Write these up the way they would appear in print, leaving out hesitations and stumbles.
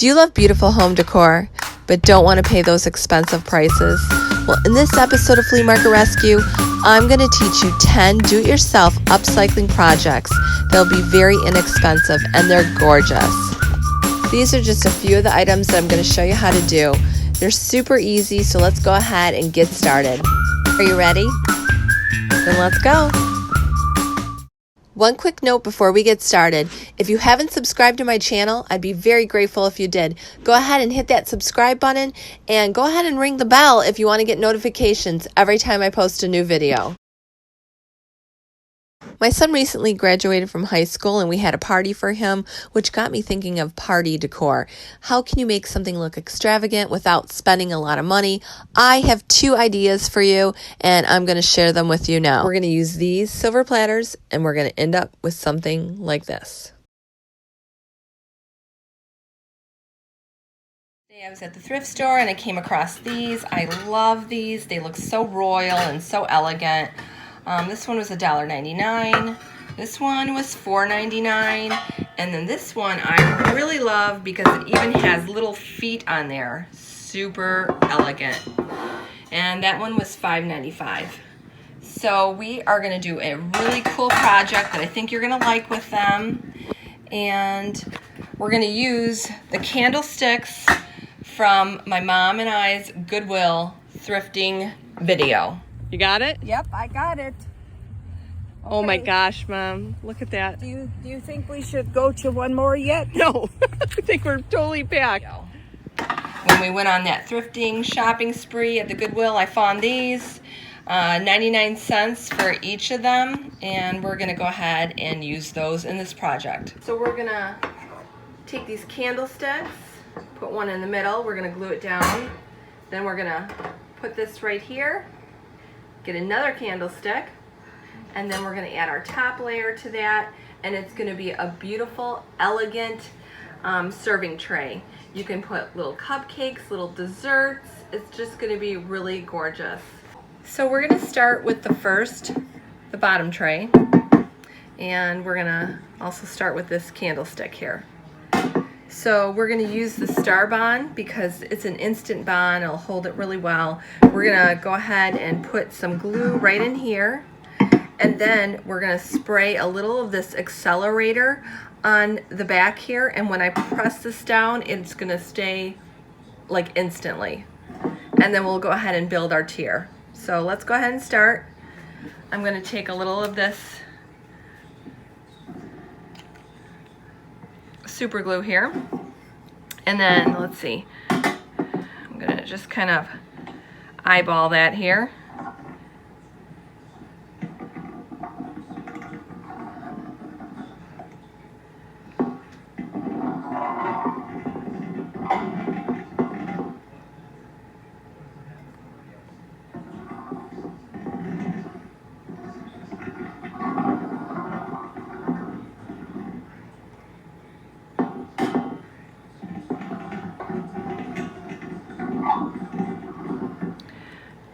Do you love beautiful home decor, but don't want to pay those expensive prices? Well, in this episode of Flea Market Rescue, I'm going to teach you 10 do-it-yourself upcycling projects. They'll be very inexpensive and they're gorgeous. These are just a few of the items that I'm going to show you how to do. They're super easy, so let's go ahead and get started. Are you ready? Then let's go. One quick note before we get started. If you haven't subscribed to my channel, I'd be very grateful if you did. Go ahead and hit that subscribe button and go ahead and ring the bell if you want to get notifications every time I post a new video. My son recently graduated from high school and we had a party for him, which got me thinking of party decor. How can you make something look extravagant without spending a lot of money? I have 2 ideas for you and I'm going to share them with you now. We're going to use these silver platters and we're going to end up with something like this. I was at the thrift store and I came across these. I love these. They look so royal and so elegant. This one was $1.99. This one was $4.99. And then this one I really love because it even has little feet on there. Super elegant. And that one was $5.95. So we are going to do a really cool project that I think you're going to like with them. And we're going to use the candlesticks from my mom and I's Goodwill thrifting video. You got it? Yep, I got it. Okay. Oh my gosh, Mom. Look at that. Do you think we should go to one more yet? No. I think we're totally packed. When we went on that thrifting shopping spree at the Goodwill, I found these. 99 cents for each of them. And we're going to go ahead and use those in this project. So we're going to take these candlesticks, put one in the middle. We're going to glue it down. Then we're going to put this right here. Get another candlestick, and then we're going to add our top layer to that, and it's going to be a beautiful, elegant serving tray. You can put little cupcakes, little desserts. It's just going to be really gorgeous. So we're going to start with the bottom tray, and we're going to also start with this candlestick here. So we're going to use the Star Bond because it's an instant bond. It'll hold it really well. We're going to go ahead and put some glue right in here. And then we're going to spray a little of this accelerator on the back here. And when I press this down, it's going to stay like instantly. And then we'll go ahead and build our tier. So let's go ahead and start. I'm going to take a little of this super glue here, and then let's see, I'm gonna just kind of eyeball that here.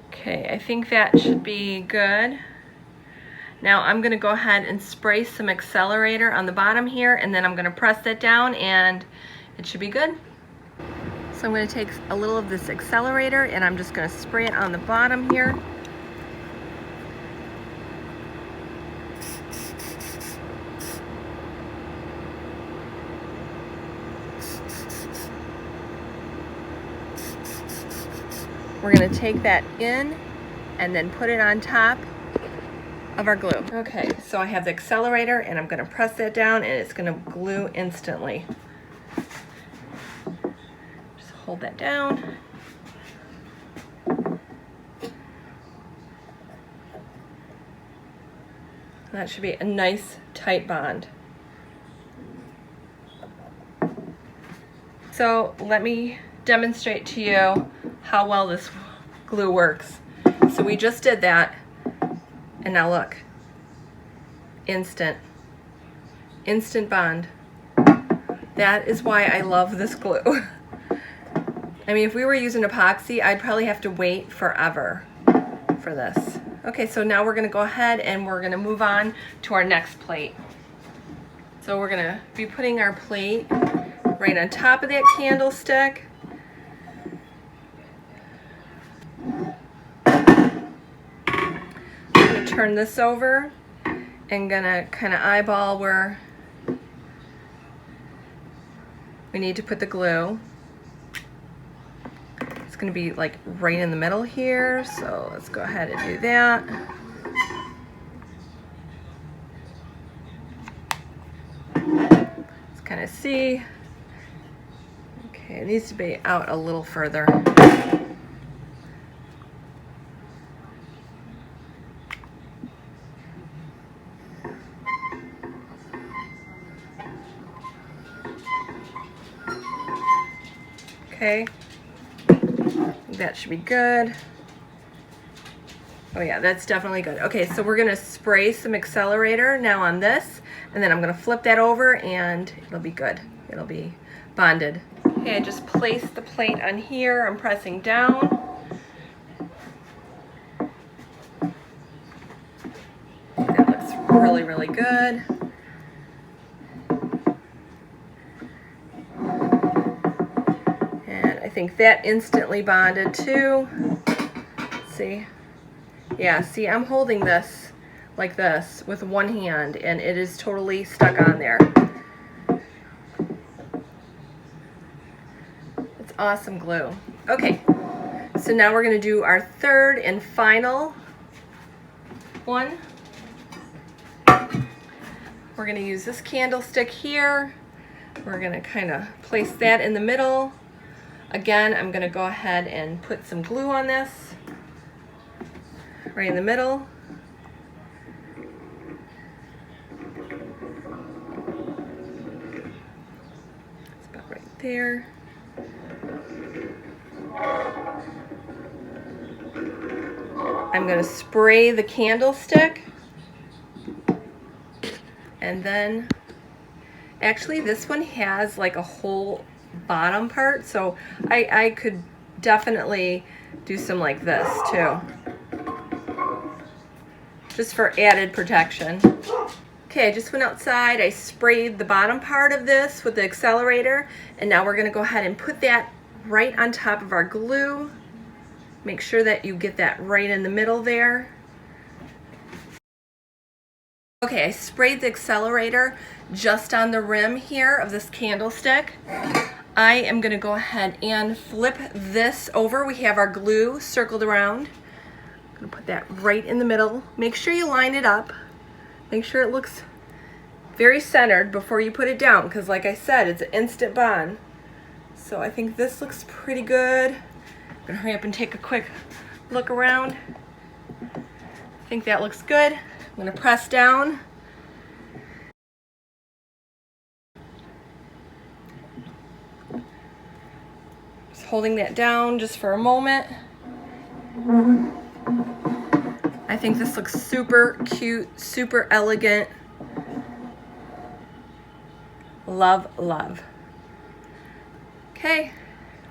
Okay, I think that should be good. Now I'm going to go ahead and spray some accelerator on the bottom here, and then I'm going to press that down and it should be good. So I'm going to take a little of this accelerator and I'm just going to spray it on the bottom here. We're going to take that in and then put it on top of our glue. Okay, so I have the accelerator and I'm going to press that down and it's going to glue instantly. Just hold that down. That should be a nice tight bond. So let me demonstrate to you how well this glue works. So we just did that, and now look, instant bond. That is why I love this glue. I mean, if we were using epoxy, I'd probably have to wait forever for this. Okay, so now we're gonna go ahead and we're gonna move on to our next plate. So we're gonna be putting our plate right on top of that candlestick. I'm gonna turn this over and gonna kind of eyeball where we need to put the glue. It's gonna be like right in the middle here, so let's go ahead and do that. Let's kind of see. Okay, it needs to be out a little further. Okay, that should be good. Oh yeah, that's definitely good. Okay, so we're gonna spray some accelerator now on this, and then I'm gonna flip that over and it'll be good. It'll be bonded. Okay, I just placed the plate on here. I'm pressing down. That looks really, really good. I think that instantly bonded too. Let's see. Yeah, see, I'm holding this like this with one hand and it is totally stuck on there. It's awesome glue. Okay, so now we're gonna do our third and final one. We're gonna use this candlestick here. We're gonna kind of place that in the middle. Again, I'm gonna go ahead and put some glue on this, right in the middle. It's about right there. I'm gonna spray the candlestick, and then, actually this one has like a whole bottom part, so I could definitely do some like this too, just for added protection. Okay, I just went outside, I sprayed the bottom part of this with the accelerator, and now we're gonna go ahead and put that right on top of our glue. Make sure that you get that right in the middle there. Okay, I sprayed the accelerator just on the rim here of this candlestick. I am gonna go ahead and flip this over. We have our glue circled around. I'm gonna put that right in the middle. Make sure you line it up. Make sure it looks very centered before you put it down, because like I said, it's an instant bond. So I think this looks pretty good. I'm gonna hurry up and take a quick look around. I think that looks good. I'm gonna press down. Just holding that down just for a moment. I think this looks super cute, super elegant. Love, love. Okay,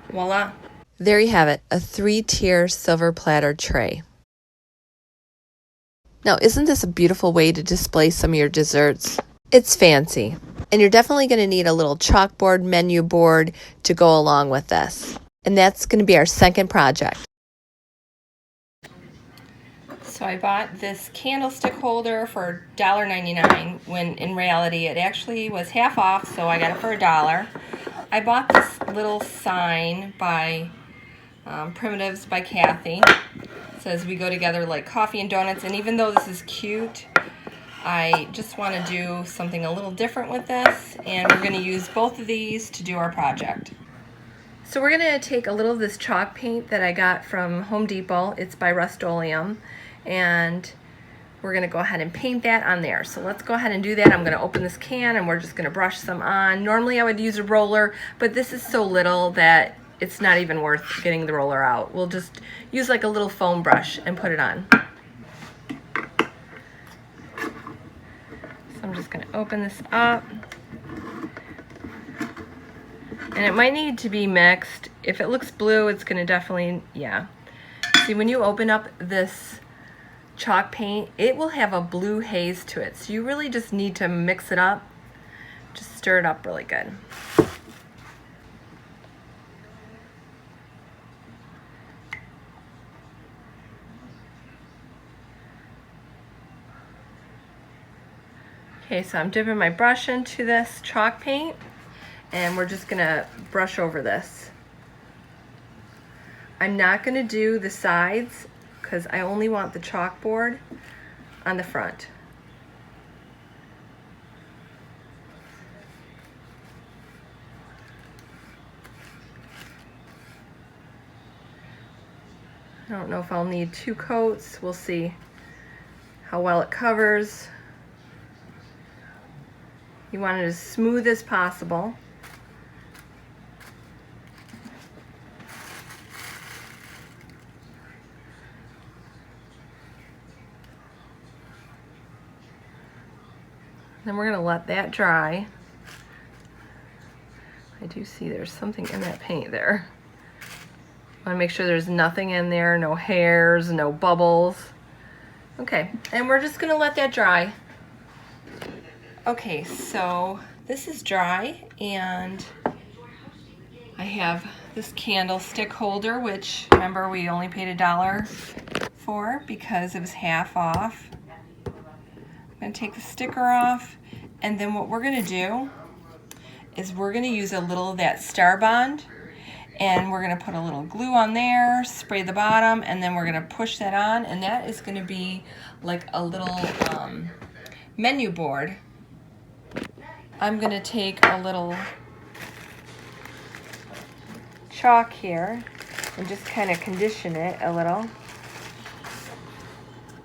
voila. There you have it, a 3-tier silver platter tray. Now, isn't this a beautiful way to display some of your desserts? It's fancy, and you're definitely going to need a little chalkboard menu board to go along with this. And that's going to be our second project. So I bought this candlestick holder for $1.99 when in reality it actually was half off, so I got it for $1. I bought this little sign by Primitives by Kathy. It says we go together like coffee and donuts, and even though this is cute, I just want to do something a little different with this, and we're going to use both of these to do our project. So we're going to take a little of this chalk paint that I got from Home Depot. It's by Rust-Oleum, and we're going to go ahead and paint that on there. So let's go ahead and do that. I'm going to open this can and we're just going to brush some on. Normally I would use a roller, but this is so little that it's not even worth getting the roller out. We'll just use like a little foam brush and put it on. So I'm just going to open this up. And it might need to be mixed. If it looks blue, it's going to definitely, yeah. See, when you open up this chalk paint, it will have a blue haze to it. So you really just need to mix it up. Just stir it up really good. Okay, so I'm dipping my brush into this chalk paint and we're just gonna brush over this. I'm not gonna do the sides because I only want the chalkboard on the front. I don't know if I'll need 2 coats. We'll see how well it covers. You want it as smooth as possible. Then we're gonna let that dry. I do see there's something in that paint there. I wanna make sure there's nothing in there, no hairs, no bubbles. Okay, and we're just gonna let that dry. Okay, so this is dry and I have this candlestick holder, which remember we only paid $1 for because it was half off. I'm gonna take the sticker off, and then what we're gonna do is we're gonna use a little of that Star Bond, and we're gonna put a little glue on there, spray the bottom, and then we're gonna push that on, and that is gonna be like a little menu board. I'm gonna take a little chalk here and just kind of condition it a little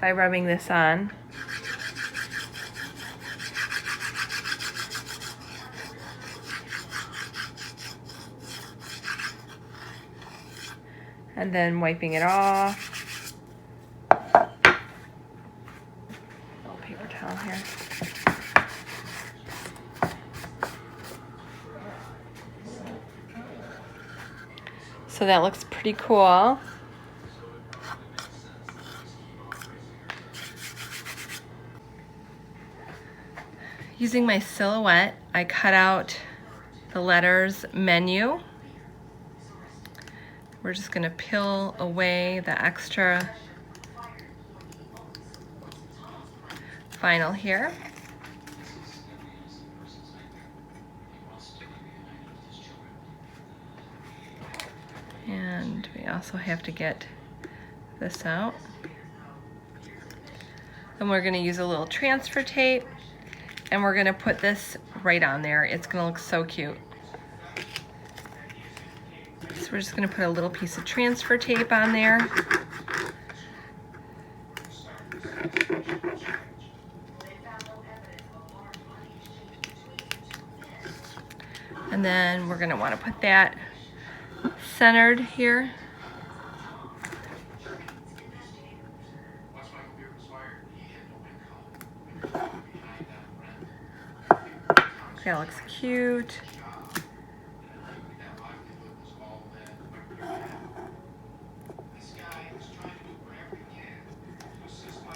by rubbing this on. And then wiping it off. Little paper towel here. So that looks pretty cool. Using my silhouette, I cut out the letters menu. We're just gonna peel away the extra vinyl here. And we also have to get this out. Then we're gonna use a little transfer tape and we're gonna put this right on there. It's gonna look so cute. So we're just gonna put a little piece of transfer tape on there. And then we're gonna wanna put that centered here. That looks cute.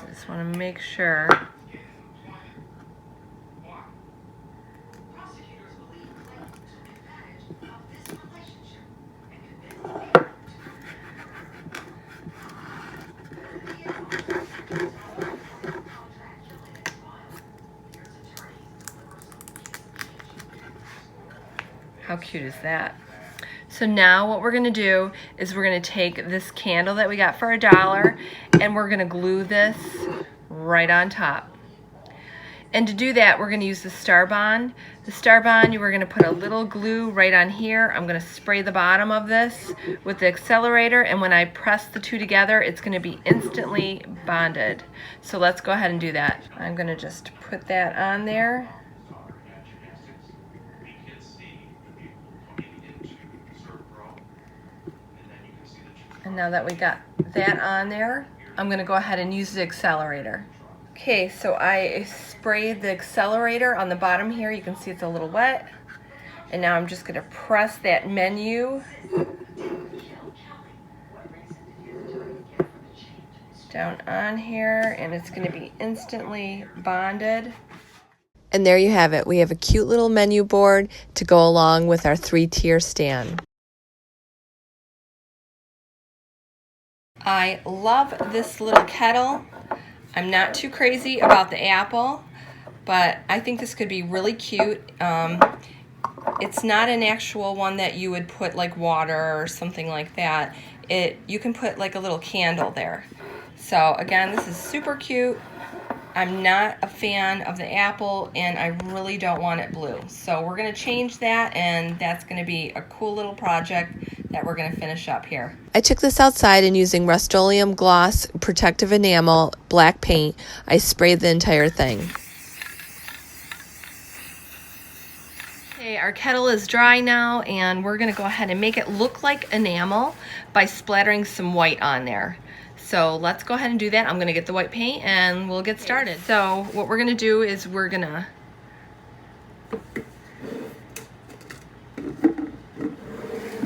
Just want to make sure. How cute is that? So now what we're gonna do is we're gonna take this candle that we got for $1 and we're gonna glue this right on top. And to do that, we're gonna use the Star Bond. The Star Bond, we're gonna put a little glue right on here. I'm gonna spray the bottom of this with the accelerator, and when I press the two together, it's gonna be instantly bonded. So let's go ahead and do that. I'm gonna just put that on there. And now that we got that on there, I'm gonna go ahead and use the accelerator. Okay, so I sprayed the accelerator on the bottom here. You can see it's a little wet. And now I'm just gonna press that menu down on here, and it's gonna be instantly bonded. And there you have it. We have a cute little menu board to go along with our 3-tier stand. I love this little kettle. I'm not too crazy about the apple, but I think this could be really cute. It's not an actual one that you would put like water or something like that. You can put like a little candle there. So again, this is super cute. I'm not a fan of the apple, and I really don't want it blue. So we're going to change that, and that's going to be a cool little project that we're going to finish up here. I took this outside, and using Rust-Oleum Gloss Protective Enamel black paint, I sprayed the entire thing. Okay, our kettle is dry now, and we're going to go ahead and make it look like enamel by splattering some white on there. So let's go ahead and do that. I'm going to get the white paint and we'll get started. So what we're going to do is we're going to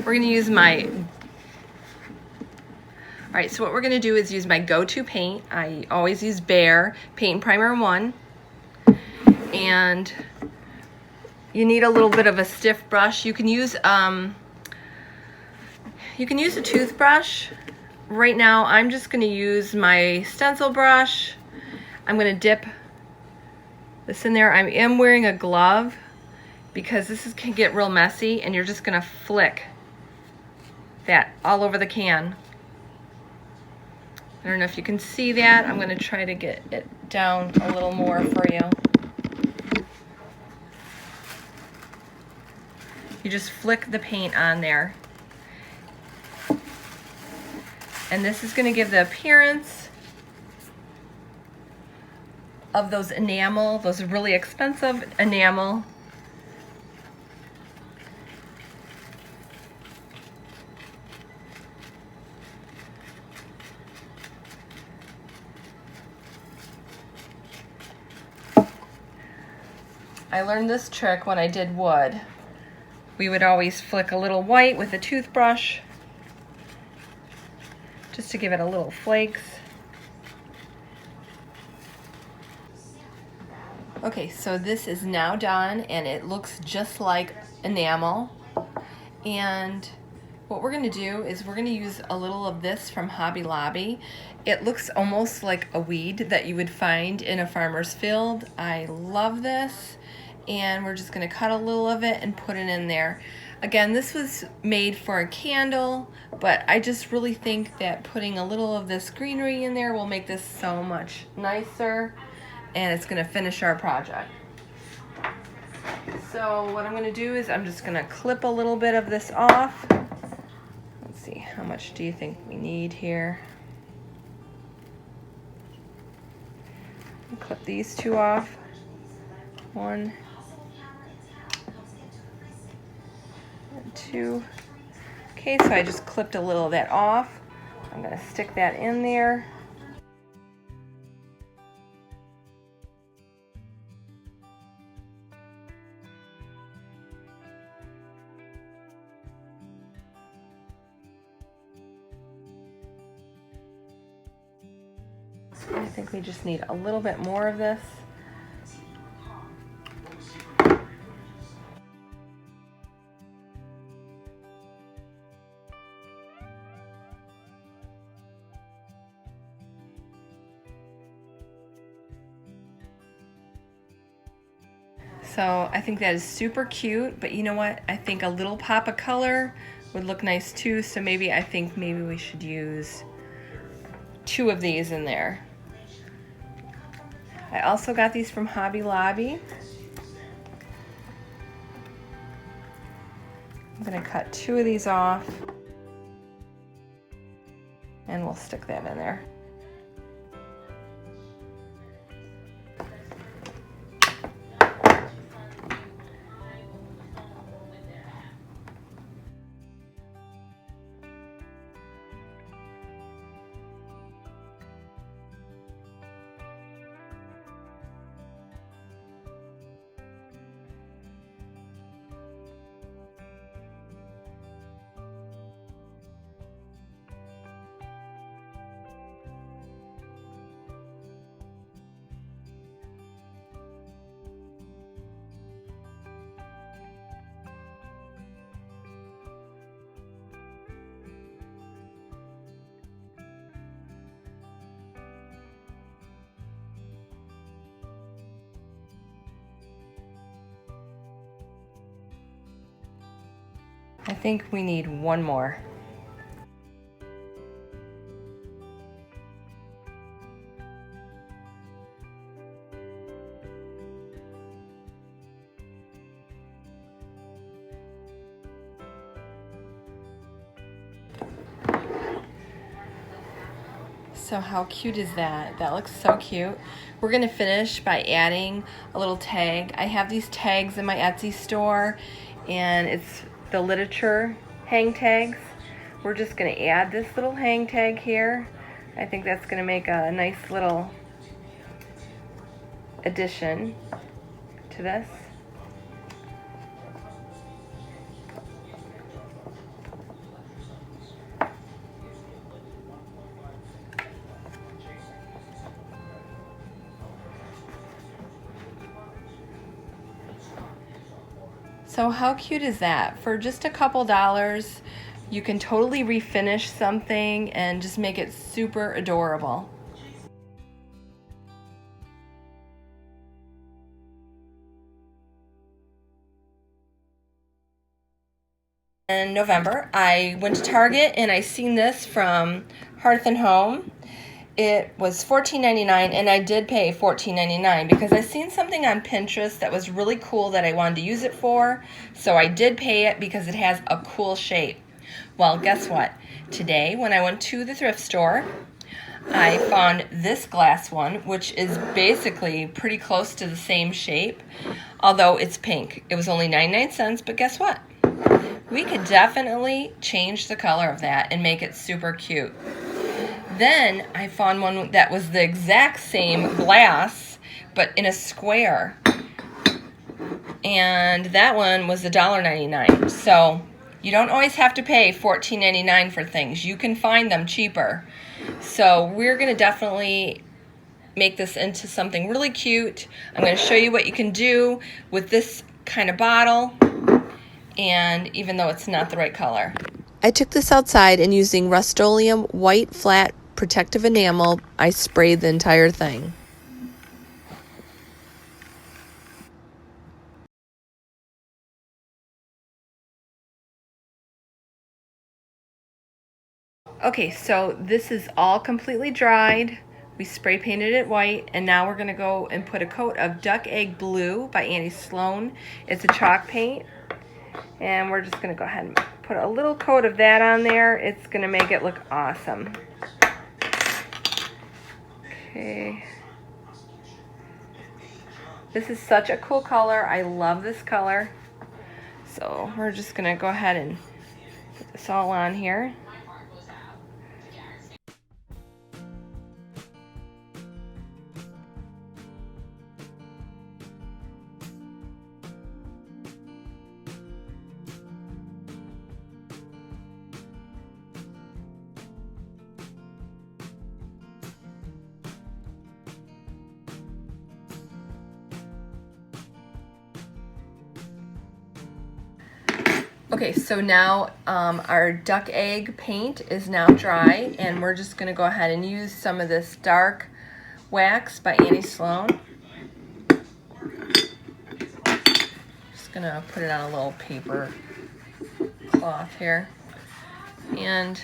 use my, alright, so what we're going to do is use my go-to paint. I always use Behr Paint and Primer 1. And you need a little bit of a stiff brush. You can use a toothbrush. Right now, I'm just going to use my stencil brush. I'm going to dip this in there. I am wearing a glove because can get real messy, and you're just going to flick that all over the can. I don't know if you can see that. I'm going to try to get it down a little more for you. You just flick the paint on there. And this is going to give the appearance of those enamel, those really expensive enamel. I learned this trick when I did wood. We would always flick a little white with a toothbrush, just to give it a little flakes. Okay, so this is now done, and it looks just like enamel. And what we're going to do is we're going to use a little of this from Hobby Lobby. It looks almost like a weed that you would find in a farmer's field. I love this, and we're just going to cut a little of it and put it in there. Again, this was made for a candle, but I just really think that putting a little of this greenery in there will make this so much nicer, and it's going to finish our project. So what I'm going to do is I'm just going to clip a little bit of this off. Let's see, how much do you think we need here? Clip these two off. 1, 2. Okay, so I just clipped a little of that off. I'm going to stick that in there. I think we just need a little bit more of this. So I think that is super cute, but you know what? I think a little pop of color would look nice too, so maybe I think maybe we should use 2 of these in there. I also got these from Hobby Lobby. I'm going to cut 2 of these off, and we'll stick that in there. I think we need one more. So how cute is that? That looks so cute. We're gonna finish by adding a little tag. I have these tags in my Etsy store, and it's the literature hang tags. We're just gonna add this little hang tag here. I think that's gonna make a nice little addition to this. So how cute is that? For just a couple dollars, you can totally refinish something and just make it super adorable. In November, I went to Target and I seen this from Hearth and Home. It was $14.99, and I did pay $14.99 because I seen something on Pinterest that was really cool that I wanted to use it for. So I did pay it because it has a cool shape. Well, guess what? Today, when I went to the thrift store, I found this glass one, which is basically pretty close to the same shape, although it's pink. It was only 99 cents, but guess what? We could definitely change the color of that and make it super cute. Then I found one that was the exact same glass, but in a square. And that one was $1.99. So you don't always have to pay $14.99 for things. You can find them cheaper. So we're going to definitely make this into something really cute. I'm going to show you what you can do with this kind of bottle, and even though it's not the right color. I took this outside, and using Rust-Oleum white flat protective enamel, I sprayed the entire thing. Okay, so this is all completely dried. We spray painted it white, and now we're gonna go and put a coat of Duck Egg Blue by Sloan. It's a chalk paint, and we're just gonna go ahead and put a little coat of that on there. It's gonna make it look awesome. Okay. This is such a cool color. I love this color. So we're just gonna go ahead and put this all on here. Okay, so now our duck egg paint is now dry, and we're just gonna go ahead and use some of this dark wax by Sloan. Just gonna put it on a little paper cloth here, and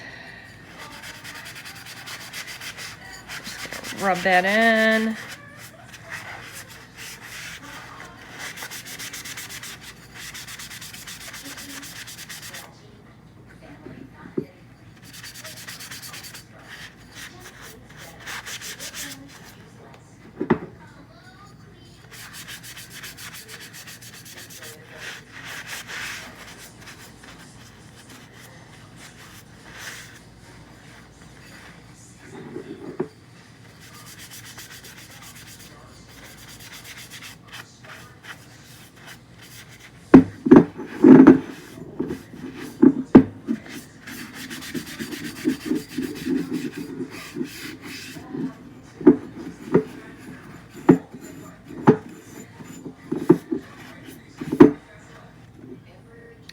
just gonna rub that in.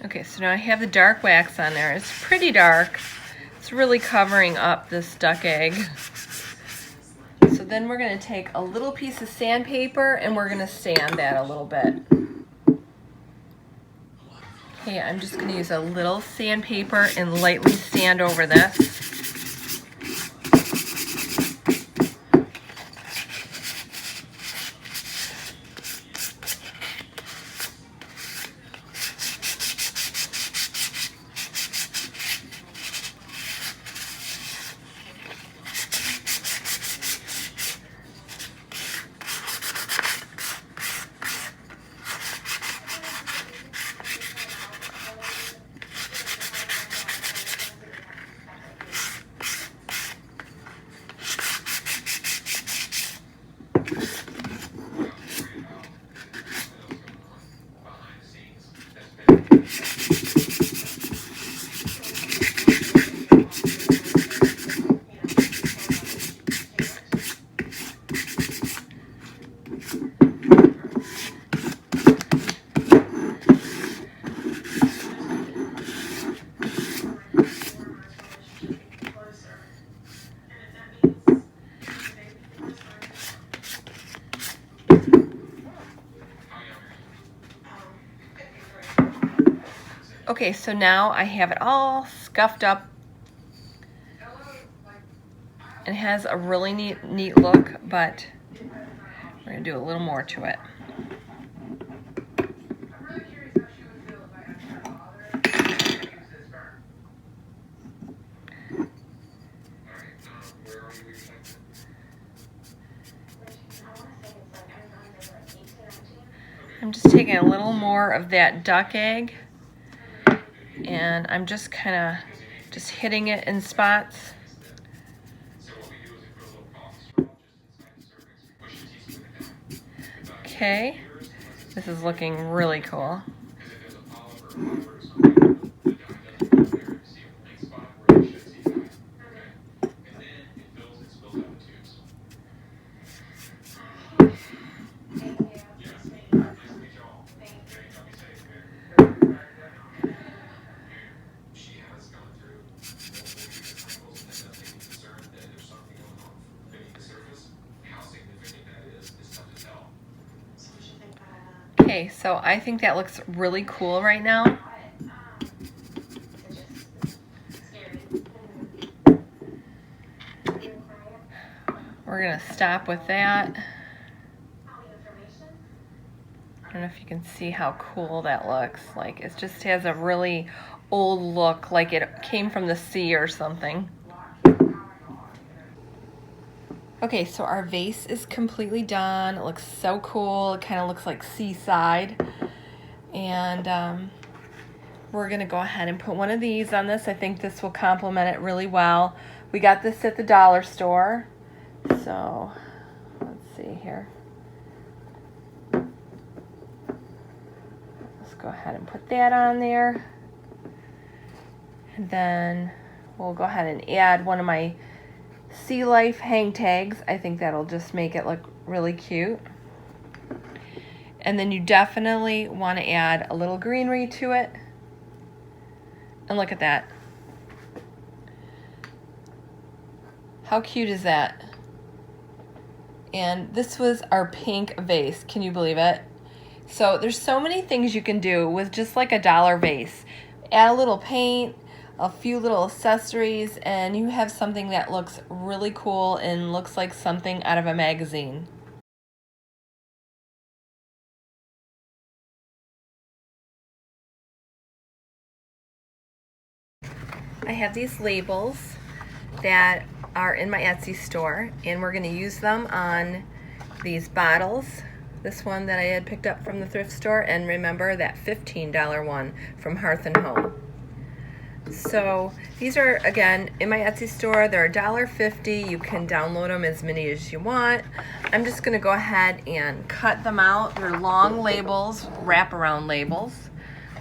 Okay, so now I have the dark wax on there. It's pretty dark. It's really covering up this duck egg. So then we're going to take a little piece of sandpaper and we're going to sand that a little bit. Okay, I'm just going to use a little sandpaper and lightly sand over this. Okay, so now I have it all scuffed up and it has a really neat look, but we're gonna do a little more to it. I'm just taking a little more of that duck egg and I'm just kind of just hitting it in spots. Okay, this is looking really cool. Okay, so I think that looks really cool right now. We're gonna stop with that. I don't know if you can see how cool that looks. Like it just has a really old look, like it came from the sea or something. Okay, so our vase is completely done. It looks so cool. It kind of looks like seaside. And we're gonna go ahead and put one of these on this. I think this will complement it really well. We got this at the dollar store. So let's see here. Let's go ahead and put that on there. And then we'll go ahead and add one of my Sea Life hang tags. I think that'll just make it look really cute. And then you definitely want to add a little greenery to it. And look at that. How cute is that? And this was our pink vase. Can you believe it? So there's so many things you can do with just like a dollar vase. Add a little paint, a few little accessories, and you have something that looks really cool and looks like something out of a magazine. I have these labels that are in my Etsy store, and we're going to use them on these bottles. This one that I had picked up from the thrift store, and remember that $15 one from Hearth and Home. So these are, again, in my Etsy store. They're $1.50. You can download them as many as you want. I'm just going to go ahead and cut them out. They're long labels, wraparound labels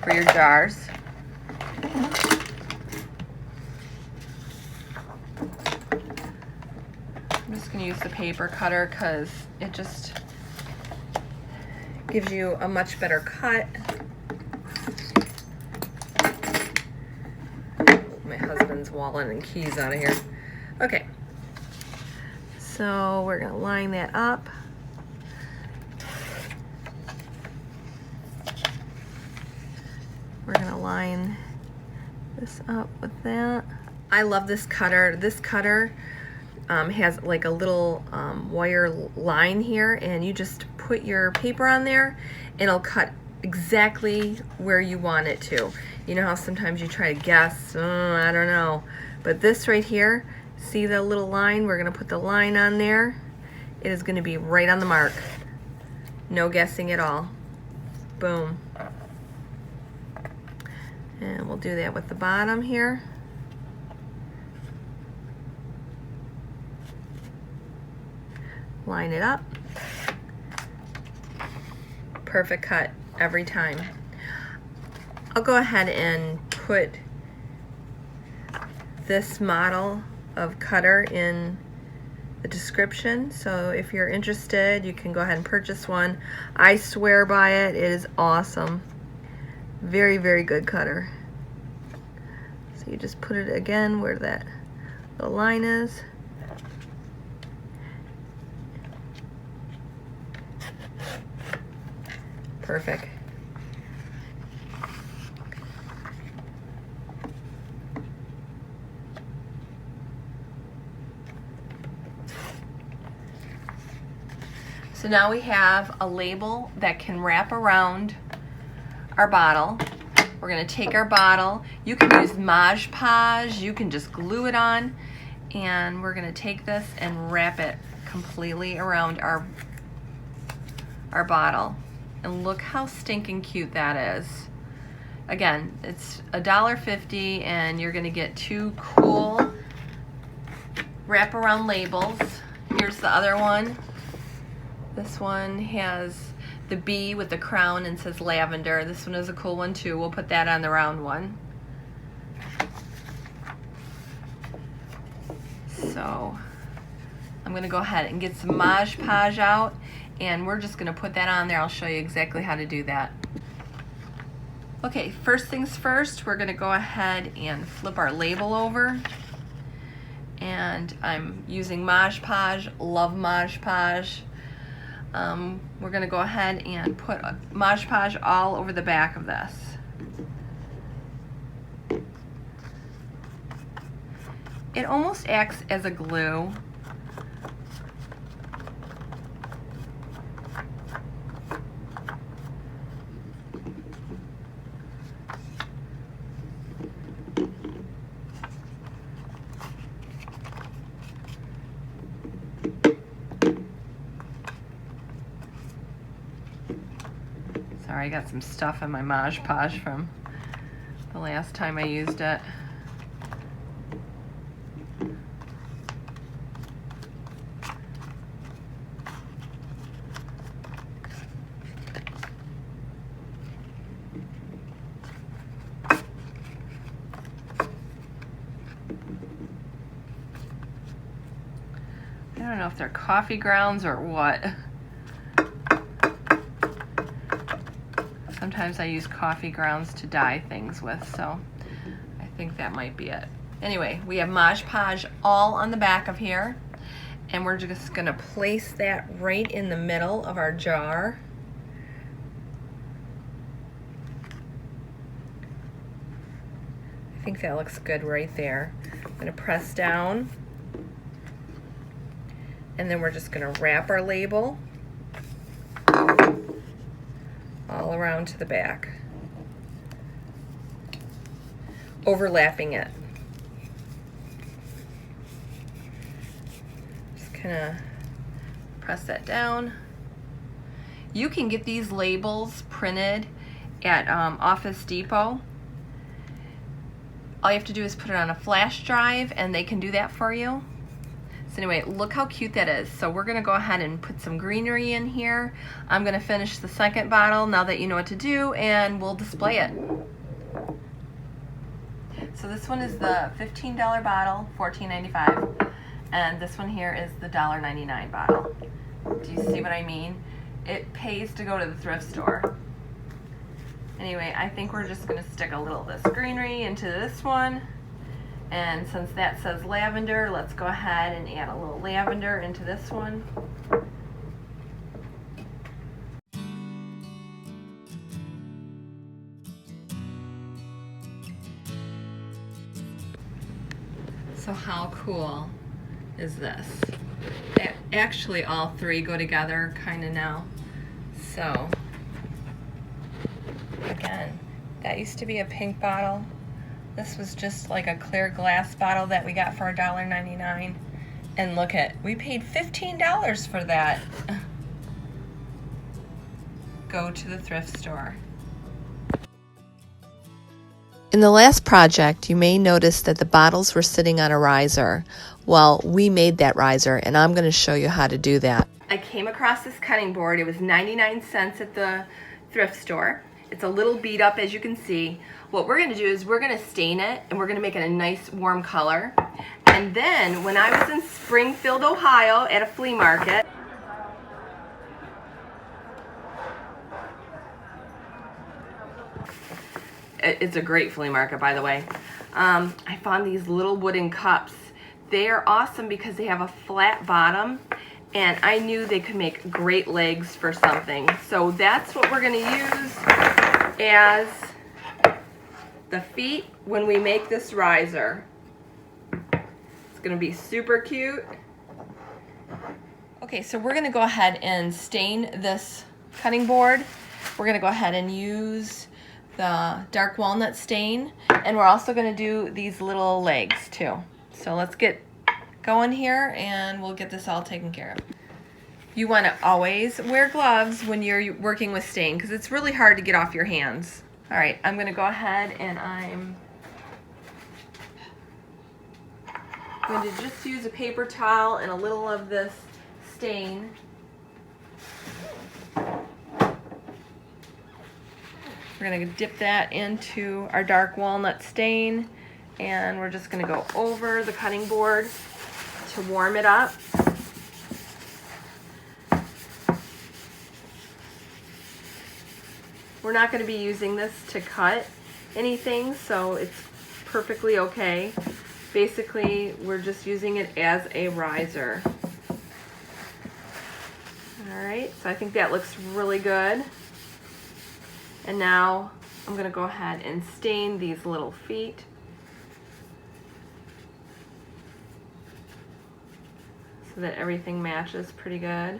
for your jars. I'm just going to use the paper cutter because it just gives you a much better cut. My husband's wallet and keys out of here. Okay, so we're going to line that up. We're going to line this up with that. I love this cutter. This cutter has like a little wire line here, and you just put your paper on there and it'll cut exactly where you want it to. You know how sometimes you try to guess, I don't know, but this right here, see the little line? We're gonna put the line on there. It is gonna be right on the mark. No guessing at all. Boom. And we'll do that with the bottom here. Line it up. Perfect cut every time. I'll go ahead and put this model of cutter in the description, so if you're interested you can go ahead and purchase one. I swear by it. It is awesome. Very, very good cutter. So you just put it again where that little line is. Perfect. So now we have a label that can wrap around our bottle. We're going to take our bottle. You can use Mod Podge, you can just glue it on, and we're going to take this and wrap it completely around our bottle. And look how stinking cute that is. Again, it's $1.50 and you're going to get 2 cool wraparound labels. Here's the other one. This one has the bee with the crown and says lavender. This one is a cool one too. We'll put that on the round one. So I'm going to go ahead and get some Mod Podge out, and we're just going to put that on there. I'll show you exactly how to do that. Okay, first things first, we're going to go ahead and flip our label over. And I'm using Mod Podge. Love Mod Podge. We're going to go ahead and put Mod Podge all over the back of this. It almost acts as a glue. Sorry, I got some stuff in my Mod Podge from the last time I used it. I don't know if they're coffee grounds or what. Sometimes I use coffee grounds to dye things with, so I think that might be it. Anyway, we have Mod Podge all on the back of here, and we're just going to place that right in the middle of our jar. I think that looks good right there. I'm going to press down, and then we're just going to wrap our label all around to the back, overlapping it. Just kind of press that down. You can get these labels printed at Office Depot. All you have to do is put it on a flash drive and they can do that for you. So anyway, look how cute that is. So we're gonna go ahead and put some greenery in here. I'm gonna finish the second bottle now that you know what to do, and we'll display it. So this one is the $15 bottle, $14.95, and this one here is the $1.99 bottle. Do you see what I mean? It pays to go to the thrift store. Anyway, I think we're just gonna stick a little of this greenery into this one. And since that says lavender, let's go ahead and add a little lavender into this one. So how cool is this? Actually, all three go together kind of now. So, again, that used to be a pink bottle. This was just like a clear glass bottle that we got for $1.99. And look at, we paid $15 for that. Go to the thrift store. In the last project, you may notice that the bottles were sitting on a riser. Well, we made that riser, and I'm going to show you how to do that. I came across this cutting board. It was 99 cents at the thrift store. It's a little beat up, as you can see. What we're gonna do is we're gonna stain it, and we're gonna make it a nice warm color. And then when I was in Springfield, Ohio at a flea market, it's a great flea market, by the way, I found these little wooden cups. They are awesome because they have a flat bottom, and I knew they could make great legs for something. So that's what we're gonna use as the feet when we make this riser. It's gonna be super cute. Okay, so we're gonna go ahead and stain this cutting board. We're gonna go ahead and use the dark walnut stain, and we're also gonna do these little legs too. So let's get going here and we'll get this all taken care of. You wanna always wear gloves when you're working with stain because it's really hard to get off your hands. All right, I'm gonna go ahead and I'm going to just use a paper towel and a little of this stain. We're gonna dip that into our dark walnut stain, and we're just gonna go over the cutting board to warm it up. We're not going to be using this to cut anything, so it's perfectly okay. Basically, we're just using it as a riser. Alright, so I think that looks really good. And now I'm going to go ahead and stain these little feet. So that everything matches pretty good.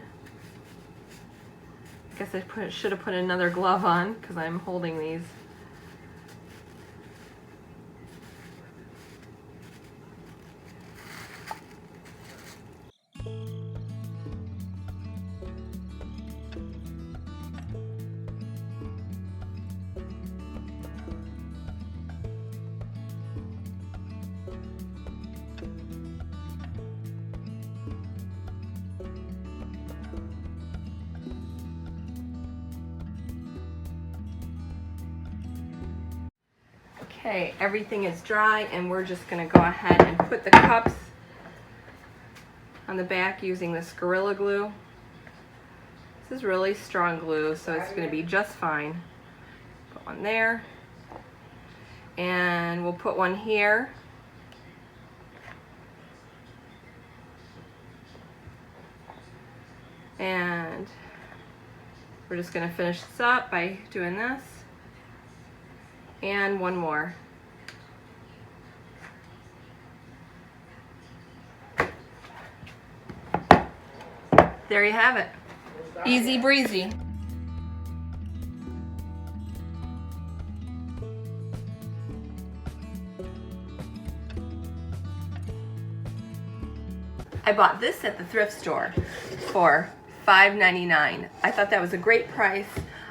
I guess I should have put another glove on because I'm holding these. Okay, everything is dry, and we're just going to go ahead and put the cups on the back using this Gorilla Glue. This is really strong glue, so it's going to be just fine. Put one there, and we'll put one here. And we're just going to finish this up by doing this. And one more. There you have it. Easy breezy. I bought this at the thrift store for $5.99. I thought that was a great price.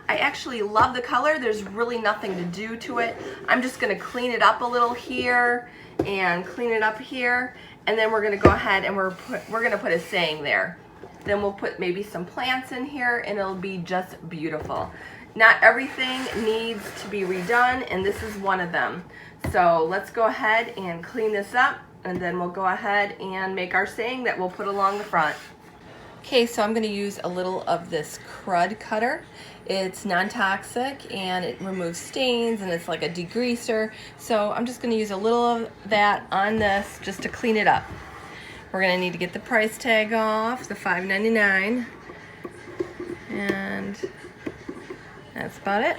I actually love the color. There's really nothing to do to it. I'm just gonna clean it up a little here and clean it up here, and then we're gonna go ahead and we're gonna put a saying there. Then we'll put maybe some plants in here, and it'll be just beautiful. Not everything needs to be redone, and this is one of them. So let's go ahead and clean this up, and then we'll go ahead and make our saying that we'll put along the front. Okay, so I'm going to use a little of this crud cutter. It's non-toxic and it removes stains, and it's like a degreaser. So I'm just going to use a little of that on this just to clean it up. We're going to need to get the price tag off, the $5.99, and that's about it.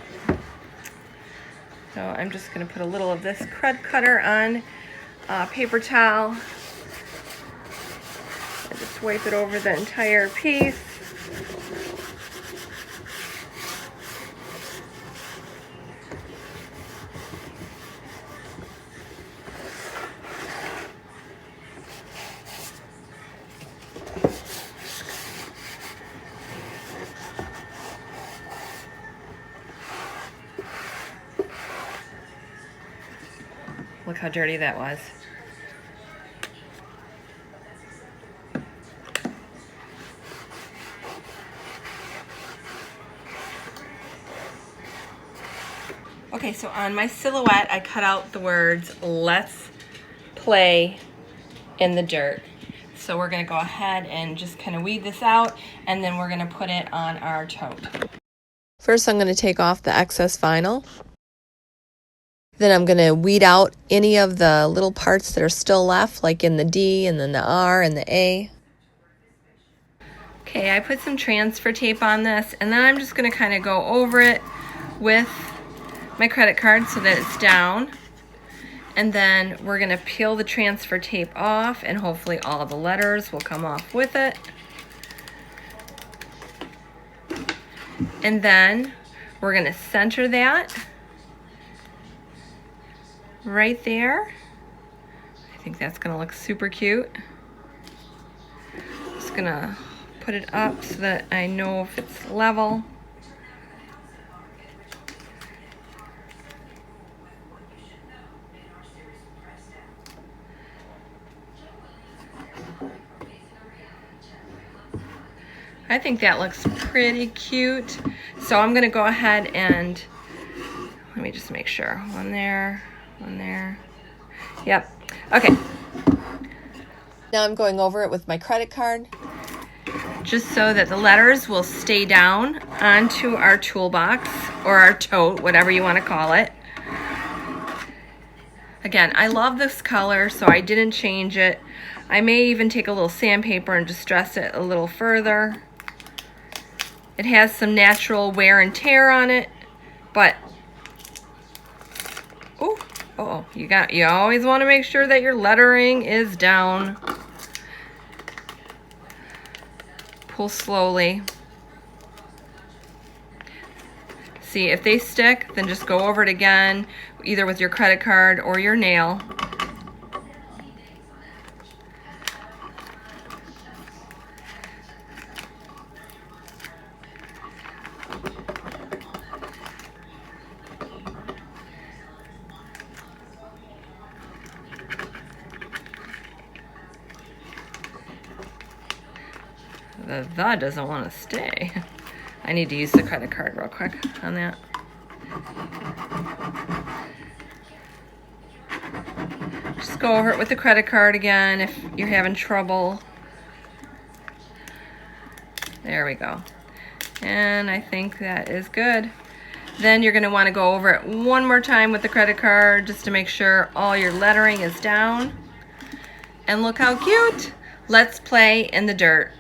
So I'm just going to put a little of this crud cutter on paper towel. I just wipe it over the entire piece. Look how dirty that was. Okay, so on my silhouette, I cut out the words, "Let's play in the dirt." So we're gonna go ahead and just kind of weed this out, and then we're gonna put it on our tote. First, I'm going to take off the excess vinyl. Then I'm going to weed out any of the little parts that are still left, like in the D and then the R and the A. Okay, I put some transfer tape on this, and then I'm just going to kind of go over it with my credit card so that it's down. And then we're going to peel the transfer tape off, and hopefully all the letters will come off with it. And then we're going to center that right there. I think that's going to look super cute. Just going to put it up so that I know if it's level. I think that looks pretty cute. So I'm gonna go ahead and, let me just make sure. One there, one there. Yep, okay. Now I'm going over it with my credit card. Just so that the letters will stay down onto our toolbox or our tote, whatever you wanna call it. Again, I love this color, so I didn't change it. I may even take a little sandpaper and distress it a little further. It has some natural wear and tear on it, but you always want to make sure that your lettering is down. Pull slowly. See, if they stick, then just go over it again, either with your credit card or your nail. The doesn't want to stay. I need to use the credit card real quick on that. Just go over it with the credit card again if you're having trouble. There we go. And I think that is good. Then you're going to want to go over it one more time with the credit card just to make sure all your lettering is down. And look how cute! Let's play in the dirt.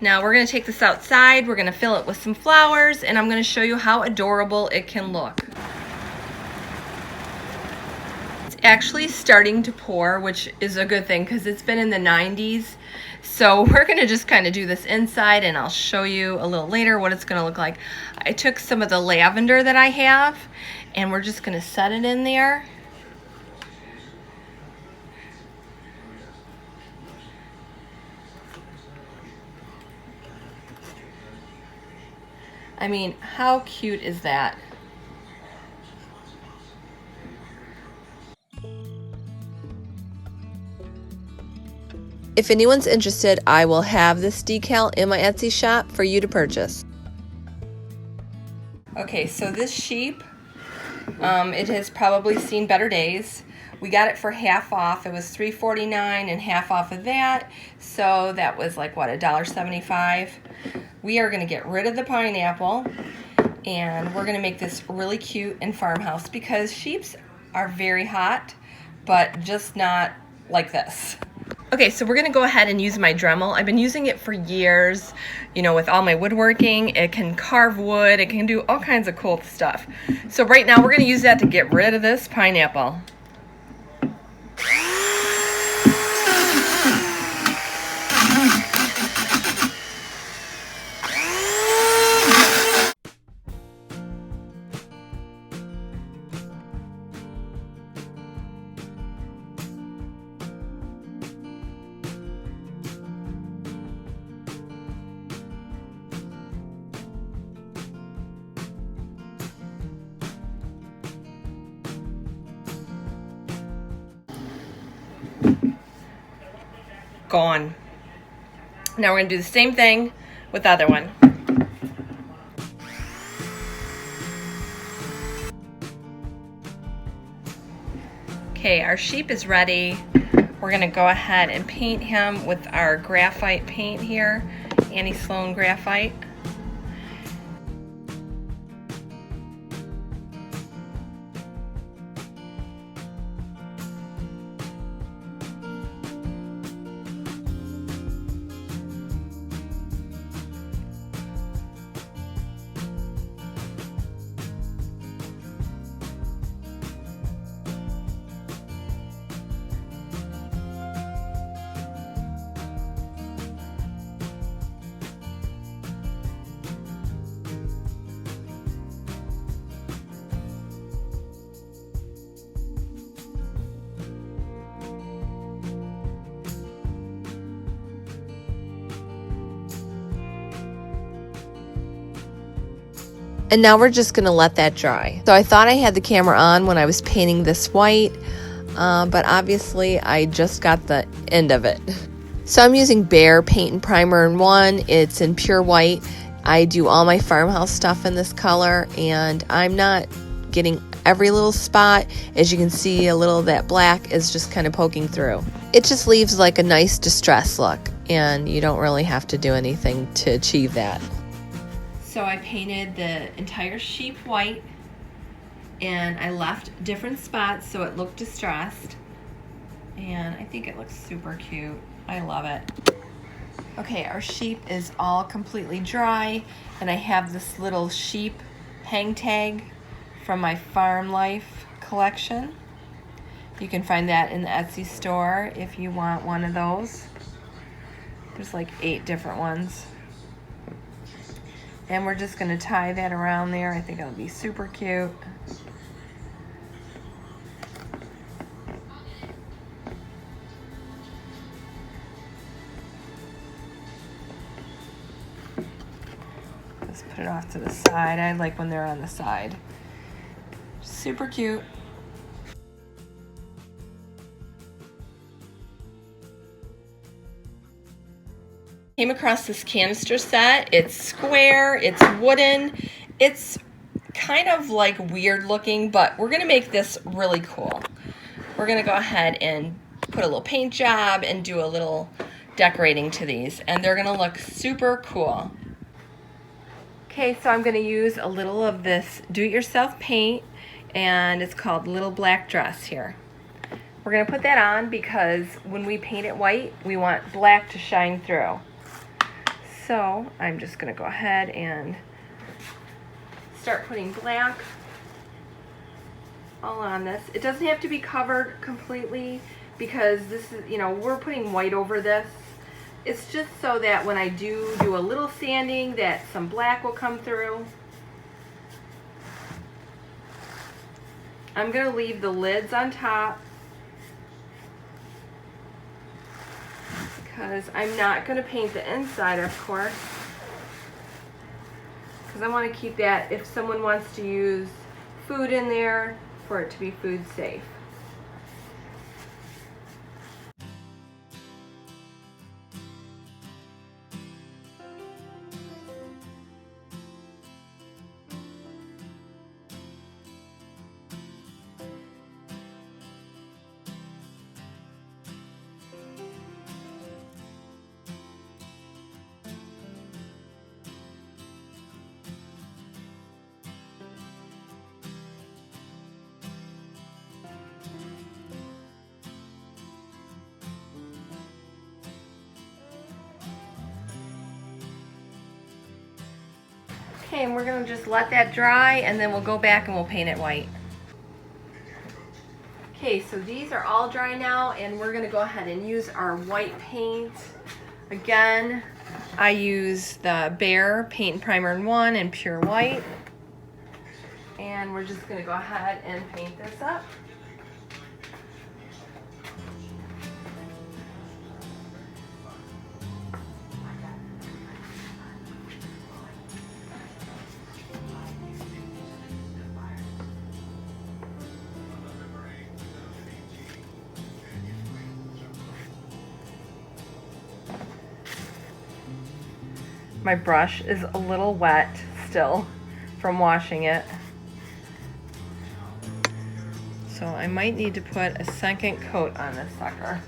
Now we're going to take this outside, we're going to fill it with some flowers, and I'm going to show you how adorable it can look. It's actually starting to pour, which is a good thing because it's been in the 90s. So we're going to just kind of do this inside, and I'll show you a little later what it's going to look like. I took some of the lavender that I have, and we're just going to set it in there. I mean, how cute is that? If anyone's interested, I will have this decal in my Etsy shop for you to purchase. Okay, so this sheep, it has probably seen better days. We got it for half off. It was $3.49 and half off of that. So that was like, what, $1.75? We are going to get rid of the pineapple, and we're going to make this really cute in farmhouse because sheeps are very hot, but just not like this. Okay, so we're going to go ahead and use my Dremel. I've been using it for years, you know, with all my woodworking. It can carve wood. It can do all kinds of cool stuff. So right now we're going to use that to get rid of this pineapple. gone. Now we're gonna do the same thing with the other one. Okay, our sheep is ready. We're gonna go ahead and paint him with our graphite paint here, Sloan Graphite. And now we're just gonna let that dry. So I thought I had the camera on when I was painting this white, but obviously I just got the end of it. So I'm using Behr Paint and Primer in 1. It's in pure white. I do all my farmhouse stuff in this color, and I'm not getting every little spot. As you can see, a little of that black is just kind of poking through. It just leaves like a nice distress look, and you don't really have to do anything to achieve that. So I painted the entire sheep white, and I left different spots so it looked distressed, and I think it looks super cute. I love it. Okay, our sheep is all completely dry, and I have this little sheep hang tag from my Farm Life collection. You can find that in the Etsy store if you want one of those. There's like 8 different ones. And we're just gonna tie that around there. I think it'll be super cute. Just put it off to the side. I like when they're on the side. Super cute. Came across this canister set. It's square, it's wooden, it's kind of like weird looking, but we're gonna make this really cool. We're gonna go ahead and put a little paint job and do a little decorating to these, and they're gonna look super cool. Okay, so I'm gonna use a little of this do-it-yourself paint, and it's called Little Black Dress here. We're gonna put that on because when we paint it white, we want black to shine through. So I'm just gonna go ahead and start putting black all on this. It doesn't have to be covered completely because this is, we're putting white over this. It's just so that when I do a little sanding that some black will come through. I'm gonna leave the lids on top because I'm not going to paint the inside, of course, because I want to keep that if someone wants to use food in there for it to be food safe. Okay, and we're going to just let that dry, and then we'll go back and we'll paint it white. Okay, so these are all dry now, and we're going to go ahead and use our white paint. Again, I use the Behr Paint and Primer in 1 in pure white. And we're just going to go ahead and paint this up. My brush is a little wet still from washing it. So I might need to put a second coat on this sucker.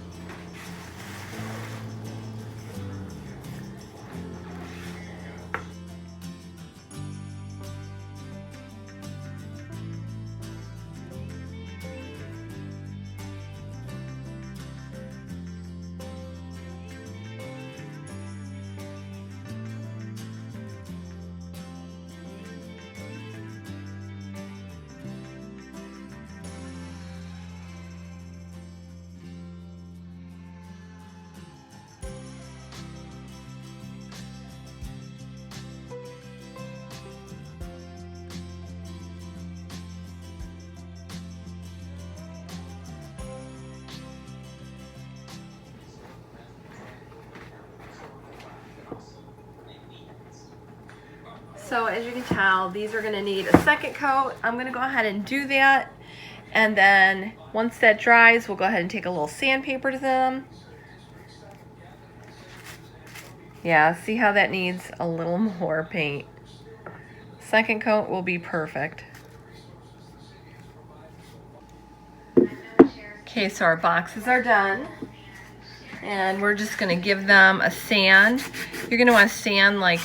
So as you can tell, these are gonna need a second coat. I'm gonna go ahead and do that. And then once that dries, we'll go ahead and take a little sandpaper to them. Yeah, see how that needs a little more paint. Second coat will be perfect. Okay, so our boxes are done. And we're just gonna give them a sand. You're gonna wanna sand like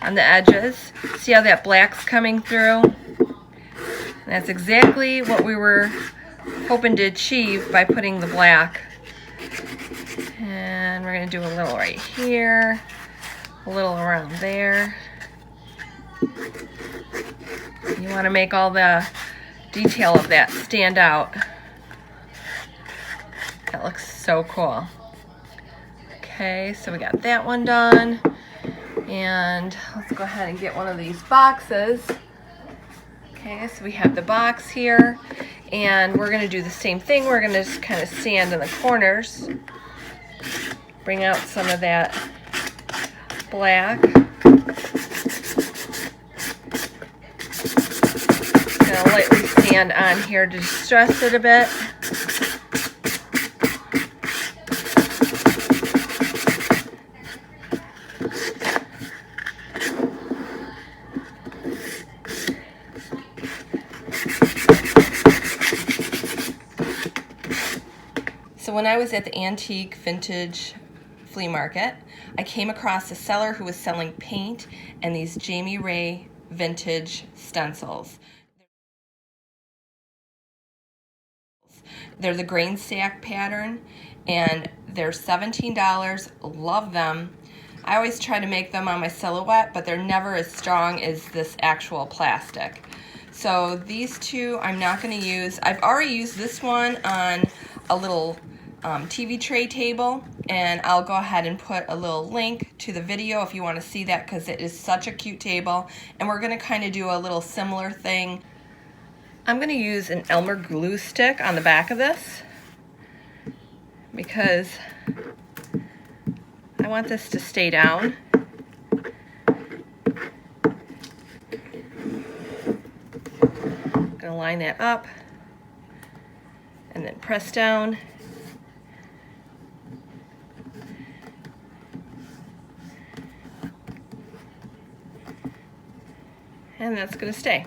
on the edges. See how that black's coming through? And that's exactly what we were hoping to achieve by putting the black. And we're gonna do a little right here, a little around there. You wanna make all the detail of that stand out. That looks so cool. Okay, so we got that one done. And let's go ahead and get one of these boxes. Okay, so we have the box here, and we're gonna do the same thing. We're gonna just kind of sand in the corners, bring out some of that black. Gonna lightly sand on here to distress it a bit. So when I was at the antique vintage flea market, I came across a seller who was selling paint and these Jamie Ray vintage stencils. They're the grain sack pattern, and they're $17. Love them. I always try to make them on my silhouette, but they're never as strong as this actual plastic. So these two I'm not going to use. I've already used this one on a little TV tray table, and I'll go ahead and put a little link to the video if you want to see that, because it is such a cute table. And we're going to kind of do a little similar thing. I'm going to use an Elmer glue stick on the back of this because I want this to stay down. I'm going to line that up and then press down. And that's going to stay.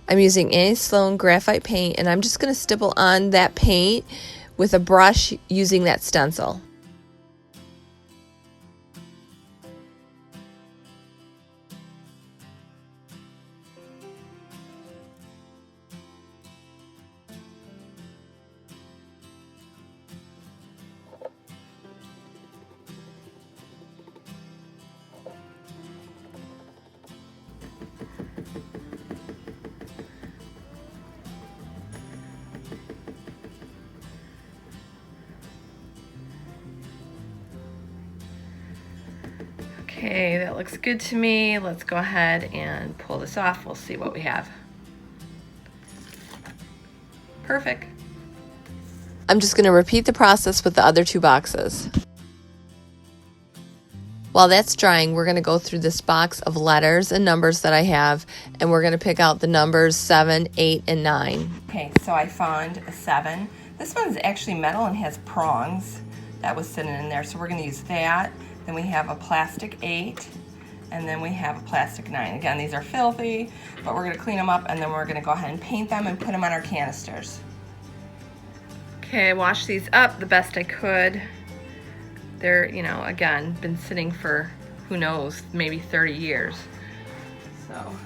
I'm using any Sloan graphite paint, and I'm just going to stipple on that paint with a brush using that stencil. Okay, that looks good to me. Let's go ahead and pull this off. We'll see what we have. Perfect. I'm just going to repeat the process with the other two boxes. While that's drying, we're going to go through this box of letters and numbers that I have, and we're going to pick out the numbers 7, 8, and 9. Okay, so I found a 7. This one's actually metal and has prongs. That was sitting in there, so we're going to use that. Then we have a plastic 8, and then we have a plastic 9. Again, these are filthy, but we're going to clean them up, and then we're going to go ahead and paint them and put them on our canisters. Okay, I washed these up the best I could. They're, you know, again, been sitting for, who knows, maybe 30 years. So,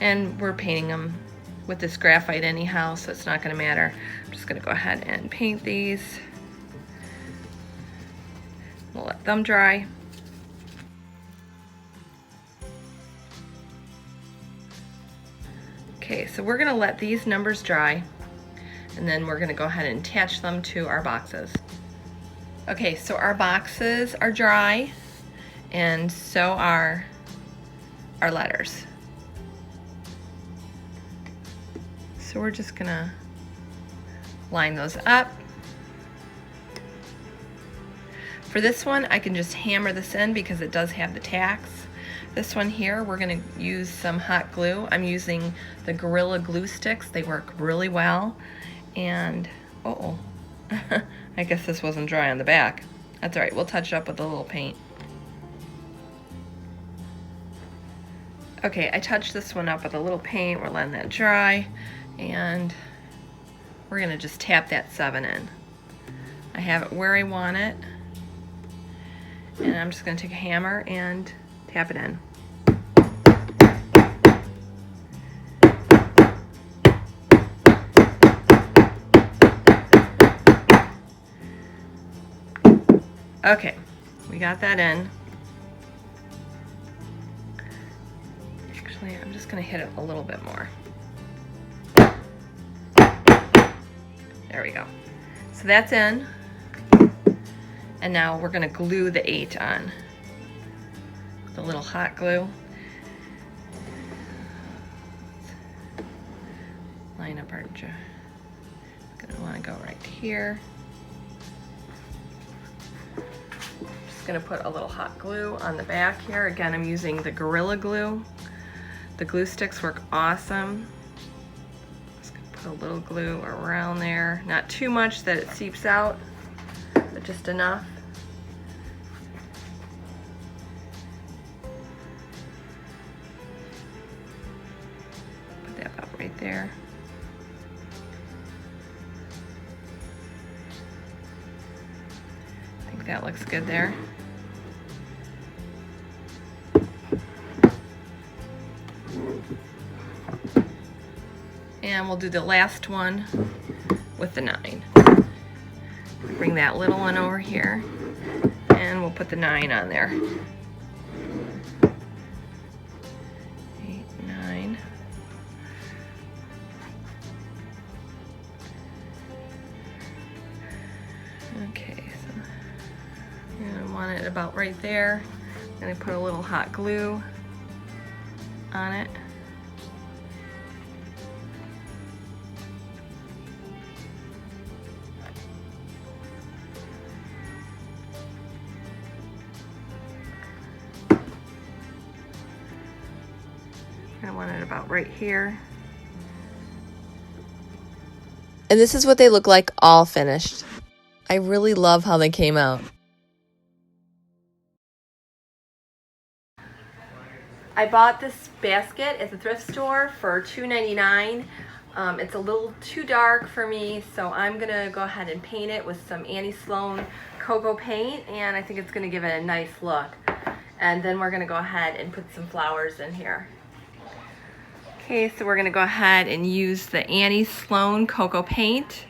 and we're painting them with this graphite anyhow, so it's not going to matter. I'm just going to go ahead and paint these. We'll let them dry. Okay, so we're going to let these numbers dry, and then we're going to go ahead and attach them to our boxes. Okay, so our boxes are dry, and so are our letters. So we're just gonna line those up. For this one, I can just hammer this in because it does have the tacks. This one here, we're gonna use some hot glue. I'm using the Gorilla Glue sticks. They work really well. And, uh-oh. I guess this wasn't dry on the back. That's all right, we'll touch it up with a little paint. Okay, I touched this one up with a little paint. We're letting that dry, and we're gonna just tap that 7 in. I have it where I want it, and I'm just gonna take a hammer and tap it in. Okay, we got that in. Actually, I'm just gonna hit it a little bit more. There we go. So that's in. And now we're gonna glue the 8 on. The little hot glue. Line up our jar. Gonna wanna go right here. Gonna put a little hot glue on the back here. Again, I'm using the Gorilla Glue. The glue sticks work awesome. Just gonna put a little glue around there. Not too much that it seeps out, but just enough. Put that about right there. I think that looks good there. And we'll do the last one with the 9. Bring that little one over here, and we'll put the 9 on there. 8, 9. Okay, so you're gonna want it about right there. I'm gonna put a little hot glue on it. I want it about right here. And this is what they look like all finished. I really love how they came out. I bought this basket at the thrift store for $2.99. It's a little too dark for me, so I'm gonna go ahead and paint it with some Sloan Coco paint, and I think it's gonna give it a nice look. And then we're gonna go ahead and put some flowers in here. Okay, so we're gonna go ahead and use the Sloan Coco paint.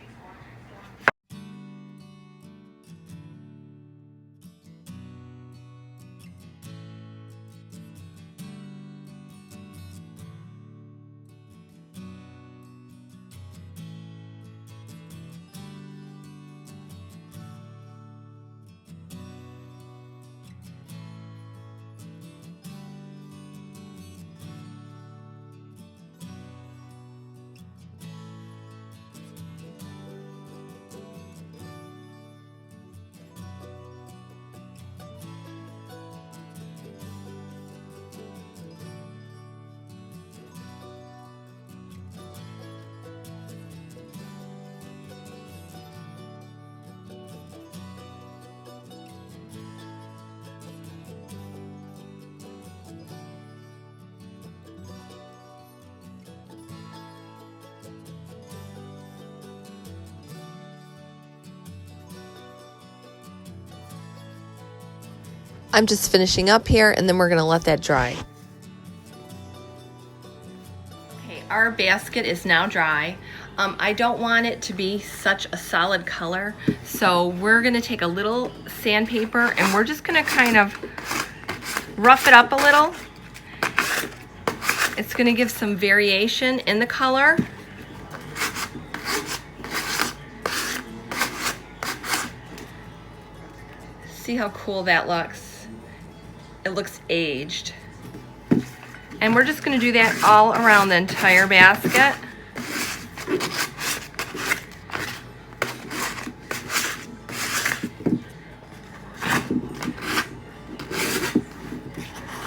I'm just finishing up here, and then we're going to let that dry. Okay, our basket is now dry. I don't want it to be such a solid color, so we're going to take a little sandpaper and we're just going to kind of rough it up a little. It's going to give some variation in the color. See how cool that looks? It looks aged. And we're just going to do that all around the entire basket.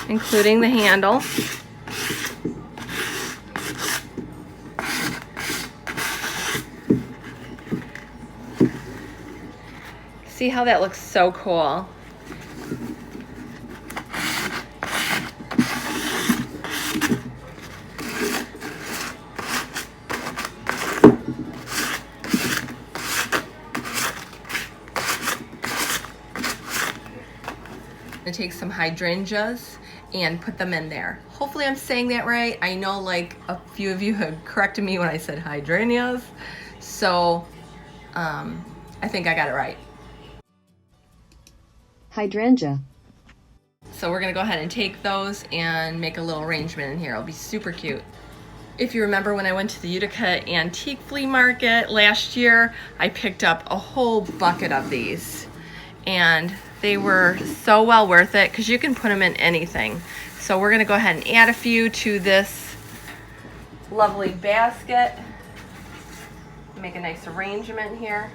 Including the handle. See how that looks so cool? I'm gonna take some hydrangeas and put them in there. Hopefully I'm saying that right. I know like a few of you had corrected me when I said hydrangeas, so I think I got it right. Hydrangea. So we're gonna go ahead and take those and make a little arrangement in here. It'll be super cute. If you remember when I went to the Utica Antique Flea Market last year, I picked up a whole bucket of these. And they were so well worth it because you can put them in anything. So we're gonna go ahead and add a few to this lovely basket. Make a nice arrangement here.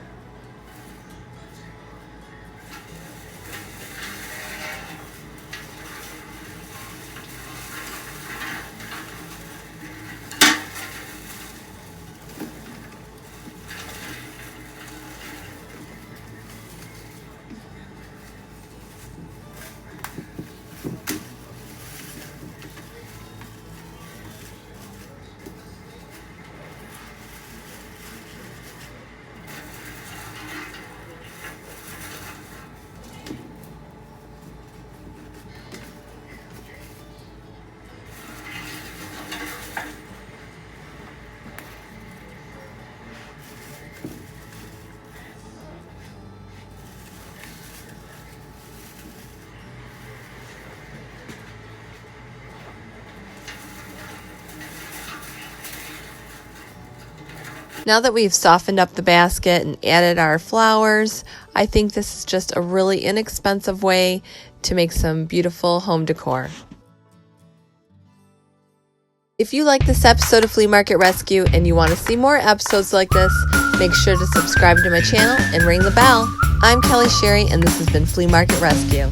Now that we've softened up the basket and added our flowers, I think this is just a really inexpensive way to make some beautiful home decor. If you like this episode of Flea Market Rescue and you want to see more episodes like this, make sure to subscribe to my channel and ring the bell. I'm Kelly Sherry, and this has been Flea Market Rescue.